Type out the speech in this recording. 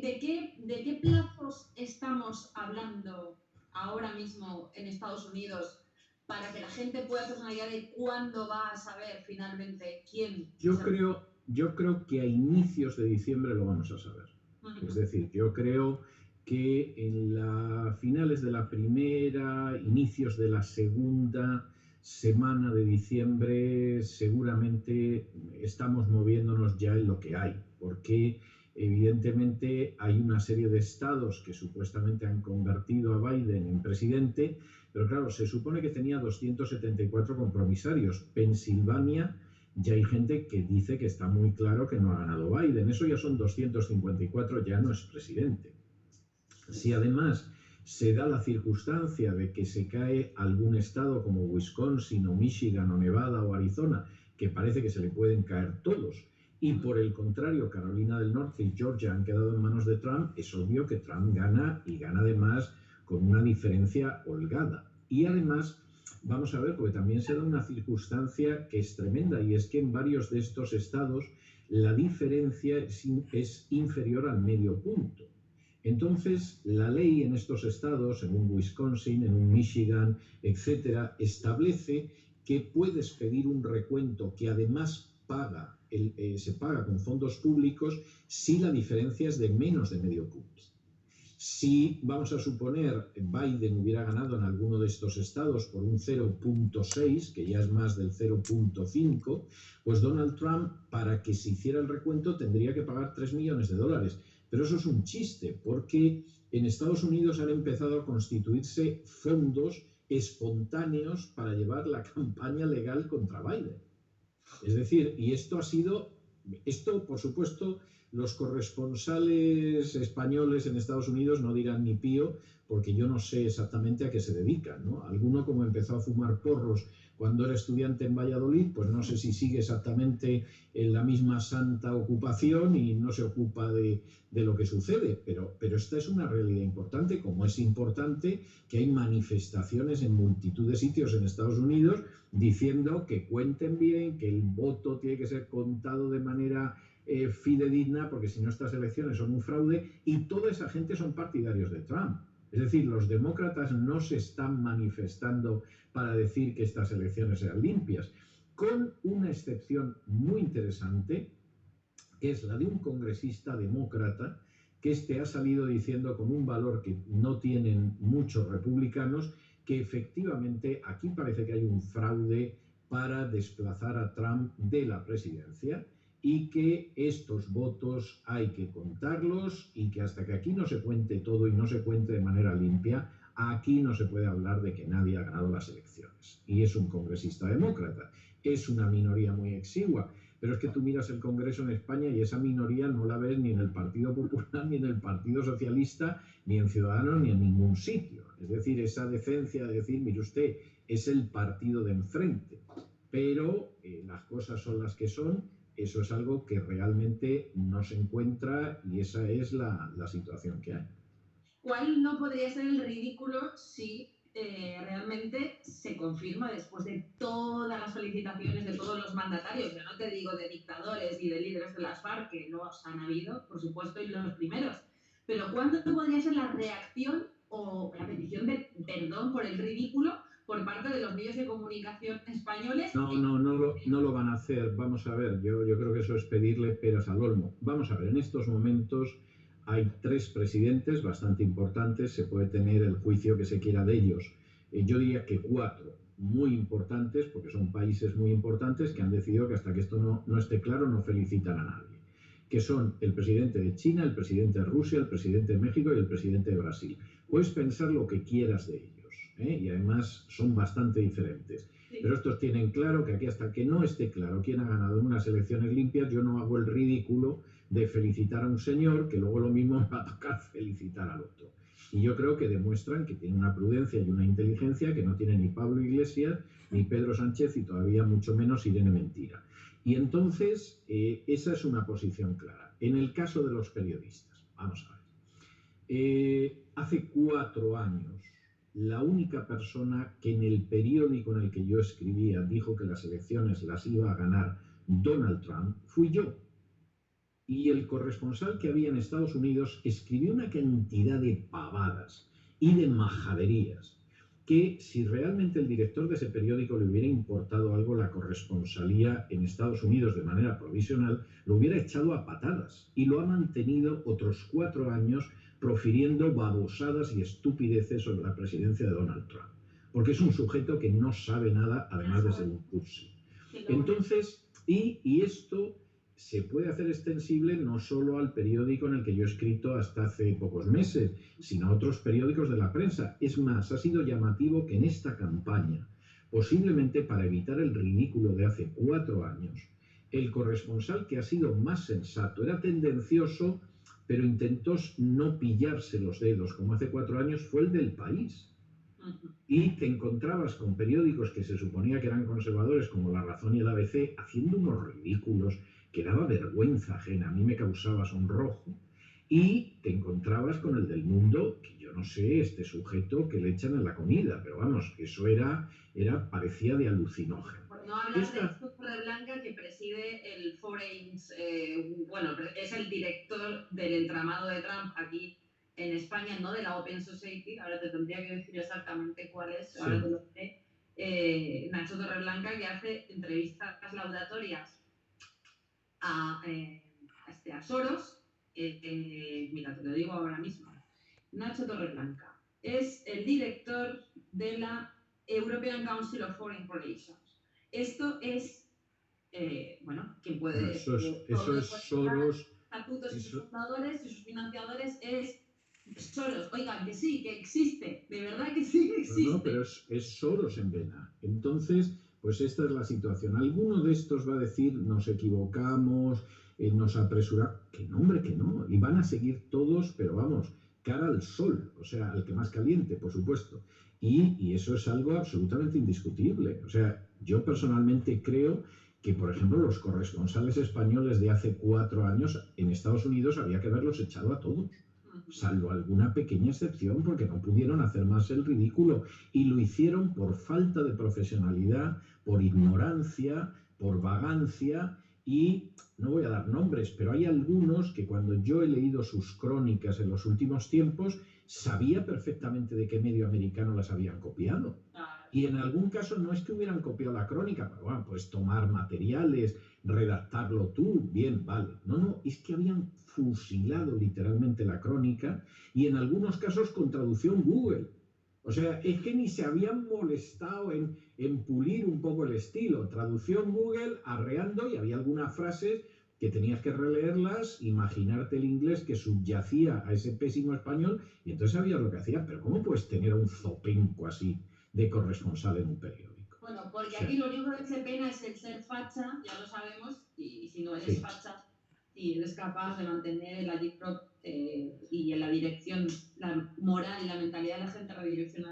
de qué plazos estamos hablando ahora mismo en Estados Unidos para que la gente pueda hacer una idea de cuándo va a saber finalmente quién? Yo creo que a inicios de diciembre lo vamos a saber. Es decir, yo creo que en finales de la primera, inicios de la segunda semana de diciembre, seguramente estamos moviéndonos ya en lo que hay, porque evidentemente hay una serie de estados que supuestamente han convertido a Biden en presidente, pero claro, se supone que tenía 274 compromisarios. Pensilvania, ya hay gente que dice que está muy claro que no ha ganado Biden. Eso ya son 254, ya no es presidente. Si además se da la circunstancia de que se cae algún estado como Wisconsin o Michigan o Nevada o Arizona, que parece que se le pueden caer todos, y por el contrario Carolina del Norte y Georgia han quedado en manos de Trump, es obvio que Trump gana y gana además con una diferencia holgada. Y además, vamos a ver, porque también se da una circunstancia que es tremenda, y es que en varios de estos estados la diferencia es inferior al medio punto. Entonces, la ley en estos estados, en un Wisconsin, en un Michigan, etcétera, establece que puedes pedir un recuento que además se paga con fondos públicos si la diferencia es de menos de medio punto. Si, vamos a suponer, Biden hubiera ganado en alguno de estos estados por un 0.6, que ya es más del 0.5, pues Donald Trump, para que se hiciera el recuento, tendría que pagar $3 millones. Pero eso es un chiste, porque en Estados Unidos han empezado a constituirse fondos espontáneos para llevar la campaña legal contra Biden. Es decir, y esto por supuesto, los corresponsales españoles en Estados Unidos no dirán ni pío, porque yo no sé exactamente a qué se dedican, ¿no? Alguno, como empezó a fumar porros cuando era estudiante en Valladolid, pues no sé si sigue exactamente en la misma santa ocupación y no se ocupa de lo que sucede, pero esta es una realidad importante, como es importante que hay manifestaciones en multitud de sitios en Estados Unidos diciendo que cuenten bien, que el voto tiene que ser contado de manera fidedigna, porque si no estas elecciones son un fraude, y toda esa gente son partidarios de Trump. Es decir, los demócratas no se están manifestando para decir que estas elecciones sean limpias, con una excepción muy interesante, que es la de un congresista demócrata, que ha salido diciendo con un valor que no tienen muchos republicanos, que efectivamente aquí parece que hay un fraude para desplazar a Trump de la presidencia y que estos votos hay que contarlos y que hasta que aquí no se cuente todo y no se cuente de manera limpia, aquí no se puede hablar de que nadie ha ganado las elecciones. Y es un congresista demócrata, es una minoría muy exigua, pero es que tú miras el Congreso en España y esa minoría no la ves ni en el Partido Popular, ni en el Partido Socialista, ni en Ciudadanos, ni en ningún sitio. Es decir, esa decencia de decir, mire usted, es el partido de enfrente, pero las cosas son las que son. Eso es algo que realmente no se encuentra y esa es la situación que hay. ¿Cuál no podría ser el ridículo si realmente se confirma después de todas las felicitaciones de todos los mandatarios? Yo no te digo de dictadores y de líderes de las FARC, que los han habido, por supuesto, y los primeros. Pero ¿cuándo podría ser la reacción o la petición de perdón por el ridículo por parte de los medios de comunicación españoles? No lo van a hacer. Vamos a ver, yo creo que eso es pedirle peras al olmo. Vamos a ver, en estos momentos hay 3 presidentes bastante importantes, se puede tener el juicio que se quiera de ellos. Yo diría que 4 muy importantes, porque son países muy importantes que han decidido que hasta que esto no esté claro no felicitan a nadie, que son el presidente de China, el presidente de Rusia, el presidente de México y el presidente de Brasil. Puedes pensar lo que quieras de ellos, y además son bastante diferentes. Pero estos tienen claro que aquí hasta que no esté claro quién ha ganado en unas elecciones limpias, yo no hago el ridículo de felicitar a un señor que luego lo mismo va a tocar felicitar al otro. Y yo creo que demuestran que tienen una prudencia y una inteligencia que no tiene ni Pablo Iglesias, ni Pedro Sánchez y todavía mucho menos Irene Mentira. Y entonces esa es una posición clara. En el caso de los periodistas, vamos a ver. Hace 4 años, la única persona que en el periódico en el que yo escribía dijo que las elecciones las iba a ganar Donald Trump fui yo. Y el corresponsal que había en Estados Unidos escribió una cantidad de pavadas y de majaderías que si realmente el director de ese periódico le hubiera importado algo la corresponsalía en Estados Unidos de manera provisional, lo hubiera echado a patadas y lo ha mantenido otros 4 años profiriendo babosadas y estupideces sobre la presidencia de Donald Trump. Porque es un sujeto que no sabe nada, además de ser un cursi. Entonces, y esto se puede hacer extensible no solo al periódico en el que yo he escrito hasta hace pocos meses, sino a otros periódicos de la prensa. Es más, ha sido llamativo que en esta campaña, posiblemente para evitar el ridículo de hace 4 años, el corresponsal que ha sido más sensato era tendencioso, pero intentó no pillarse los dedos, como hace 4 años, fue el del País. Y te encontrabas con periódicos que se suponía que eran conservadores, como La Razón y el ABC, haciendo unos ridículos que daba vergüenza ajena, a mí me causaba sonrojo, y te encontrabas con el del Mundo, que yo no sé, este sujeto que le echan en la comida, pero vamos, eso parecía de alucinógeno. Por no hablar de Torreblanca, que preside el Foreign, bueno, es el director del entramado de Trump aquí en España, no de la Open Society, ahora te tendría que decir exactamente cuál es, sí. Ahora te lo sé. Nacho Torreblanca, que hace entrevistas laudatorias a Soros. Mira, te lo digo ahora mismo. Nacho Torreblanca es el director de la European Council of Foreign Relations. Esto es, bueno, quien puede... Bueno, eso es Soros. Estatutos y sus fundadores y sus financiadores es Soros. Oigan, que sí, que existe. De verdad que sí que existe. No, pero es Soros en vena. Entonces, pues esta es la situación. Alguno de estos va a decir, nos equivocamos, nos apresuramos. Que no, hombre, que no. Y van a seguir todos, pero vamos, cara al sol. O sea, al que más caliente, por supuesto. Y eso es algo absolutamente indiscutible. O sea, yo personalmente creo que, por ejemplo, los corresponsales españoles de hace 4 años en Estados Unidos había que haberlos echado a todos, salvo alguna pequeña excepción, porque no pudieron hacer más el ridículo. Y lo hicieron por falta de profesionalidad, por ignorancia, por vagancia. Y no voy a dar nombres, pero hay algunos que cuando yo he leído sus crónicas en los últimos tiempos, sabía perfectamente de qué medio americano las habían copiado. Y en algún caso no es que hubieran copiado la crónica, pero bueno, pues tomar materiales, redactarlo tú, bien, vale. No, es que habían fusilado literalmente la crónica y en algunos casos con traducción Google. O sea, es que ni se habían molestado en pulir un poco el estilo. Traducción Google, arreando, y había algunas frases que tenías que releerlas, imaginarte el inglés que subyacía a ese pésimo español, y entonces sabías lo que hacía. Pero ¿cómo puedes tener a un zopenco así de corresponsal en un periódico? Bueno, porque aquí lo único que se pena es el ser facha, ya lo sabemos, y si no eres facha, y eres capaz de mantener el agitprop y en la dirección, la moral y la mentalidad de la gente redireccionada